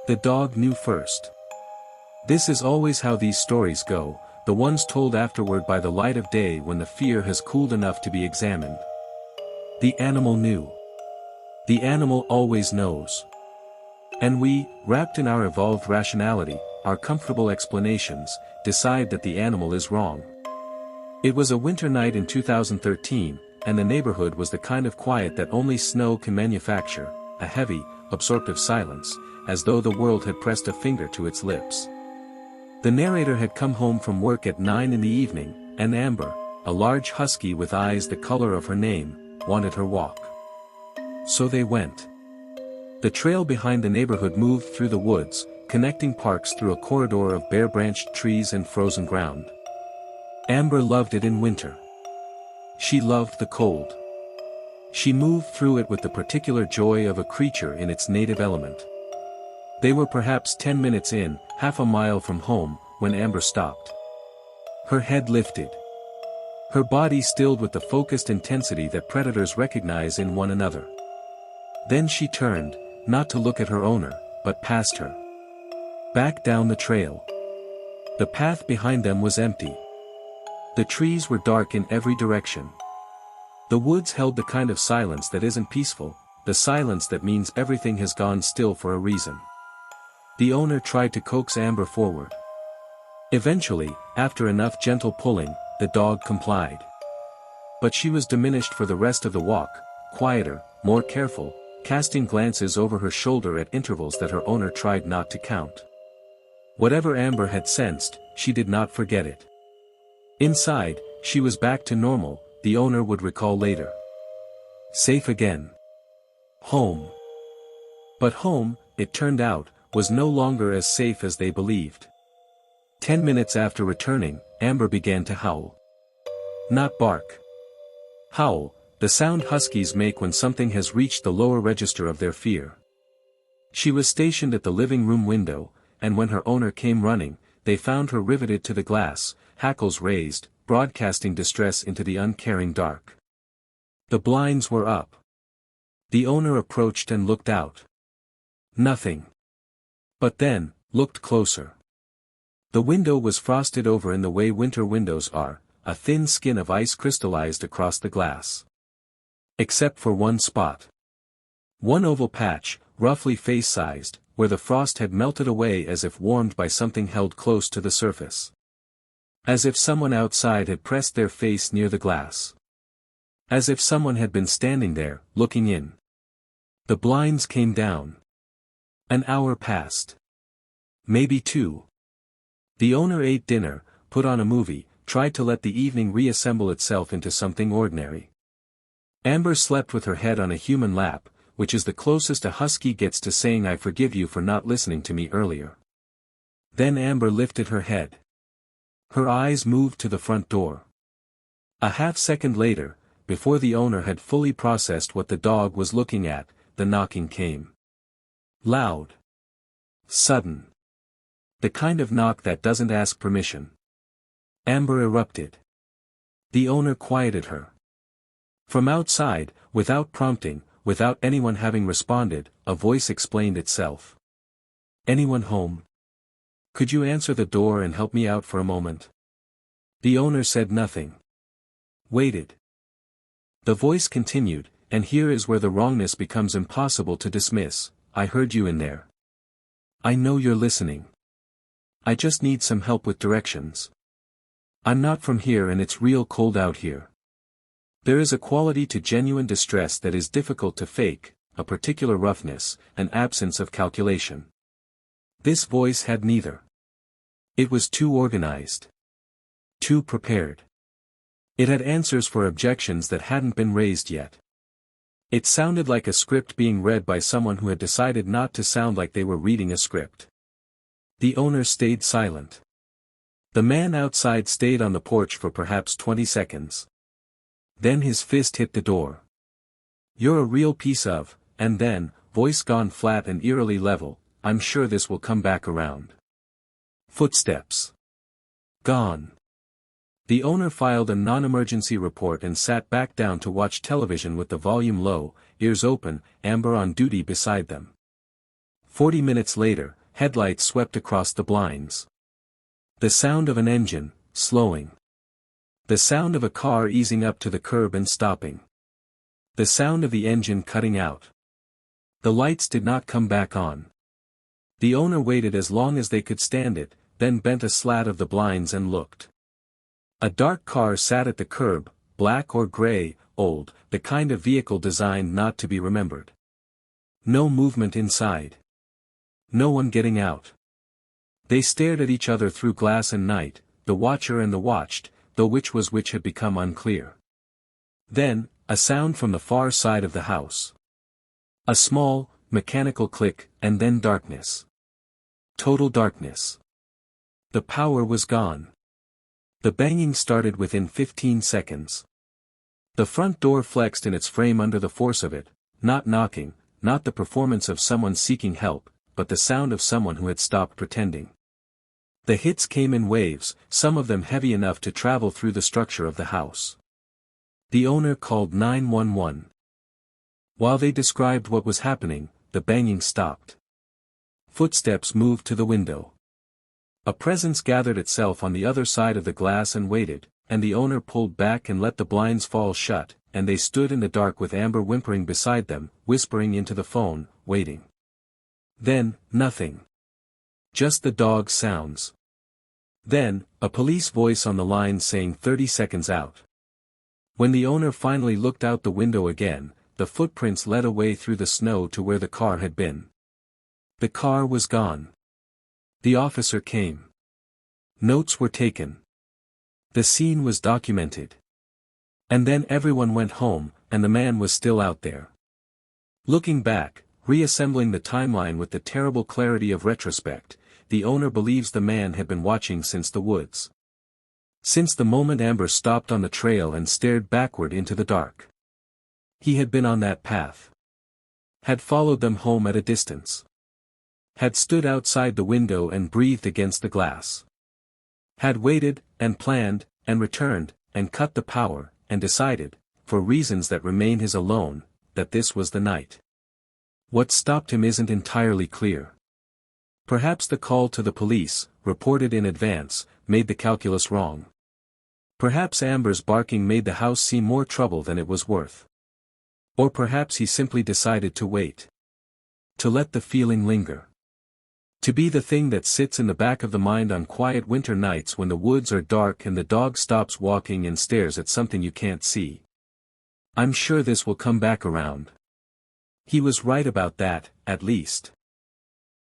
The dog knew first. This is always how these stories go, the ones told afterward by the light of day when the fear has cooled enough to be examined. The animal knew. The animal always knows. And we, wrapped in our evolved rationality, our comfortable explanations, decide that the animal is wrong. It was a winter night in 2013, and the neighborhood was the kind of quiet that only snow can manufacture, a heavy, absorptive silence, as though the world had pressed a finger to its lips. The narrator had come home from work at 9 in the evening, and Amber, a large husky with eyes the color of her name, wanted her walk. So they went. The trail behind the neighborhood moved through the woods, connecting parks through a corridor of bare-branched trees and frozen ground. Amber loved it in winter. She loved the cold. She moved through it with the particular joy of a creature in its native element. They were perhaps 10 minutes in, half a mile from home, when Amber stopped. Her head lifted. Her body stilled with the focused intensity that predators recognize in one another. Then she turned, not to look at her owner, but past her. Back down the trail. The path behind them was empty. The trees were dark in every direction. The woods held the kind of silence that isn't peaceful, the silence that means everything has gone still for a reason. The owner tried to coax Amber forward. Eventually, after enough gentle pulling, the dog complied. But she was diminished for the rest of the walk, quieter, more careful, casting glances over her shoulder at intervals that her owner tried not to count. Whatever Amber had sensed, she did not forget it. Inside, she was back to normal, the owner would recall later. Safe again. Home. But home, it turned out, was no longer as safe as they believed. 10 minutes after returning, Amber began to howl. Not bark. Howl, the sound huskies make when something has reached the lower register of their fear. She was stationed at the living room window, and when her owner came running, they found her riveted to the glass, hackles raised, broadcasting distress into the uncaring dark. The blinds were up. The owner approached and looked out. Nothing. But then, looked closer. The window was frosted over in the way winter windows are, a thin skin of ice crystallized across the glass. Except for one spot. One oval patch, roughly face-sized, where the frost had melted away as if warmed by something held close to the surface. As if someone outside had pressed their face near the glass. As if someone had been standing there, looking in. The blinds came down. An hour passed. Maybe 2. The owner ate dinner, put on a movie, tried to let the evening reassemble itself into something ordinary. Amber slept with her head on a human lap, which is the closest a husky gets to saying I forgive you for not listening to me earlier. Then Amber lifted her head. Her eyes moved to the front door. A half-second later, before the owner had fully processed what the dog was looking at, the knocking came. Loud. Sudden. The kind of knock that doesn't ask permission. Amber erupted. The owner quieted her. From outside, without prompting, without anyone having responded, a voice explained itself. Anyone home? Could you answer the door and help me out for a moment? The owner said nothing. Waited. The voice continued, and here is where the wrongness becomes impossible to dismiss. I heard you in there. I know you're listening. I just need some help with directions. I'm not from here and it's real cold out here. There is a quality to genuine distress that is difficult to fake, a particular roughness, an absence of calculation. This voice had neither. It was too organized. Too prepared. It had answers for objections that hadn't been raised yet. It sounded like a script being read by someone who had decided not to sound like they were reading a script. The owner stayed silent. The man outside stayed on the porch for perhaps 20 seconds. Then his fist hit the door. You're a real piece of, and then, voice gone flat and eerily level, I'm sure this will come back around. Footsteps. Gone. The owner filed a non-emergency report and sat back down to watch television with the volume low, ears open, Amber on duty beside them. 40 minutes later, headlights swept across the blinds. The sound of an engine, slowing. The sound of a car easing up to the curb and stopping. The sound of the engine cutting out. The lights did not come back on. The owner waited as long as they could stand it, then bent a slat of the blinds and looked. A dark car sat at the curb, black or gray, old, the kind of vehicle designed not to be remembered. No movement inside. No one getting out. They stared at each other through glass and night, the watcher and the watched, though which was which had become unclear. Then, a sound from the far side of the house. A small, mechanical click, and then darkness. Total darkness. The power was gone. The banging started within 15 seconds. The front door flexed in its frame under the force of it, not knocking, not the performance of someone seeking help, but the sound of someone who had stopped pretending. The hits came in waves, some of them heavy enough to travel through the structure of the house. The owner called 911. While they described what was happening, the banging stopped. Footsteps moved to the window. A presence gathered itself on the other side of the glass and waited, and the owner pulled back and let the blinds fall shut, and they stood in the dark with Amber whimpering beside them, whispering into the phone, waiting. Then, nothing. Just the dog's sounds. Then, a police voice on the line saying 30 seconds out. When the owner finally looked out the window again, the footprints led away through the snow to where the car had been. The car was gone. The officer came. Notes were taken. The scene was documented. And then everyone went home, and the man was still out there. Looking back, reassembling the timeline with the terrible clarity of retrospect, the owner believes the man had been watching since the woods. Since the moment Amber stopped on the trail and stared backward into the dark. He had been on that path. Had followed them home at a distance. Had stood outside the window and breathed against the glass. Had waited, and planned, and returned, and cut the power, and decided, for reasons that remain his alone, that this was the night. What stopped him isn't entirely clear. Perhaps the call to the police, reported in advance, made the calculus wrong. Perhaps Amber's barking made the house seem more trouble than it was worth. Or perhaps he simply decided to wait. To let the feeling linger. To be the thing that sits in the back of the mind on quiet winter nights when the woods are dark and the dog stops walking and stares at something you can't see. I'm sure this will come back around. He was right about that, at least.